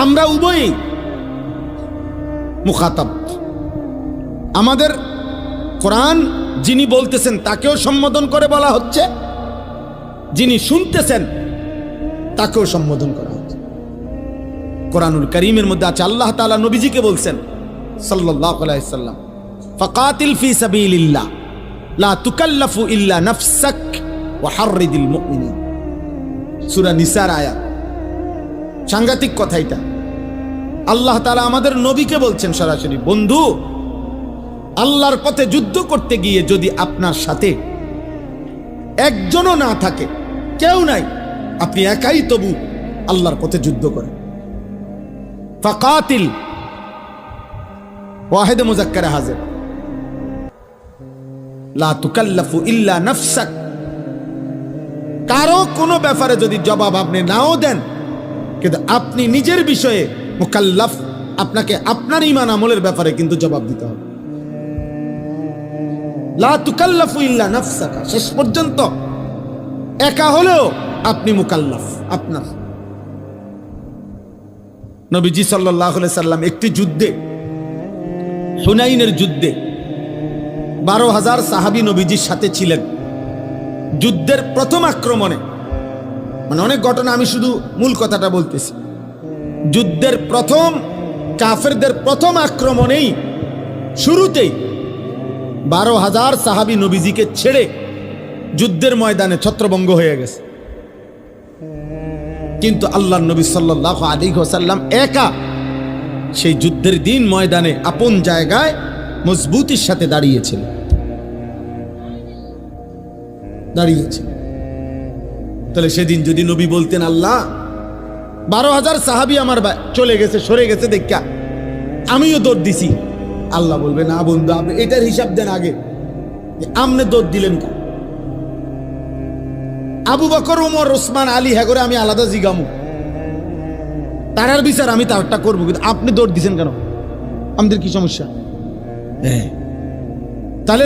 আমরা উভয়ই মুখাতাব। আমাদের কোরআন যিনি বলতেছেন তাকেও সম্বোধন করে বলা হচ্ছে, যিনি শুনতেছেন তাকেও সম্বোধন করা হচ্ছে। কোরআনুল কারীমের মধ্যে আছে আল্লাহ তাআলা নবীজিকে বলছেন সাল্লাল্লাহু আলাইহি সাল্লাম, ফাকাতিল ফি সাবিলিল্লাহ লা তুকাল্লাফু ইল্লা নাফসাক ওয়া হাররিদিল মুমিনিন। সূরা নিসার আয়াত। সাংঘাতিক কথা এটা। আল্লাহ তাআলা আমাদের নবীকে বলছেন সরাসরি, বন্ধু আল্লাহর পথে যুদ্ধ করতে গিয়ে যদি আপনার সাথে একজনও না থাকে, কেউ নাই, আপনি একাই তবু আল্লাহর পথে যুদ্ধ করেন। ফাকাতিল ওয়াহিদে মুযাক্কারে হাজির, লা তুকাল্লাফু ইল্লা নাফসাক। কারো কোনো ব্যাপারে যদি জবাব আপনি নাও দেন, কিন্তু আপনি নিজের বিষয়ে মুকাল্লাফ, আপনাকে আপনার ঈমান আমলের ব্যাপারে কিন্তু জবাব দিতে হবে। লা তুকাল্লাফু ইল্লা নাফসাকা, শেষ পর্যন্ত একা হলেও আপনি মুকাল্লাফ। আপনার নবীজি সাল্লাল্লাহু আলাইহি সাল্লাম একটি যুদ্ধে, হুনাইনের যুদ্ধে 12,000 সাহাবী নবীজির সাথে ছিলেন। যুদ্ধের প্রথম আক্রমণে, মানে অনেক ঘটনা, আমি শুধু মূল কথাটা বলতেছি। যুদ্ধের প্রথম কাফেরদের প্রথম আক্রমণেই শুরুতেই 12,000 সাহাবী নবীজিকে ছেড়ে যুদ্ধের ময়দানে ছত্রভঙ্গ হয়ে গেছে। কিন্তু আল্লাহর নবী সাল্লাল্লাহু আলাইহি ওয়াসাল্লাম একা সেই যুদ্ধের দিন ময়দানে আপন জায়গায় মজবুতির সাথে দাঁড়িয়েছিলেন। তাহলে সেদিন যদি নবী বলতেন, আল্লাহ 12,000 সাহাবী আমার চলে গেছে, সরে গেছে দেখা আমিও দৌড় দিছি, আল্লাহ বলবে না বন্ধু, আপনি এটার হিসাব দেন আগে, আপনি দৌড় দিলেন কেন? আবু বকর, ওমর, ওসমান, আলী, হ্যাঁ করে আমি আলাদা জিগামু, তারার বিচার আমি তারটা করবো, কিন্তু আপনি দৌড় দিছেন কেন? আমাদের কি সমস্যা? তাহলে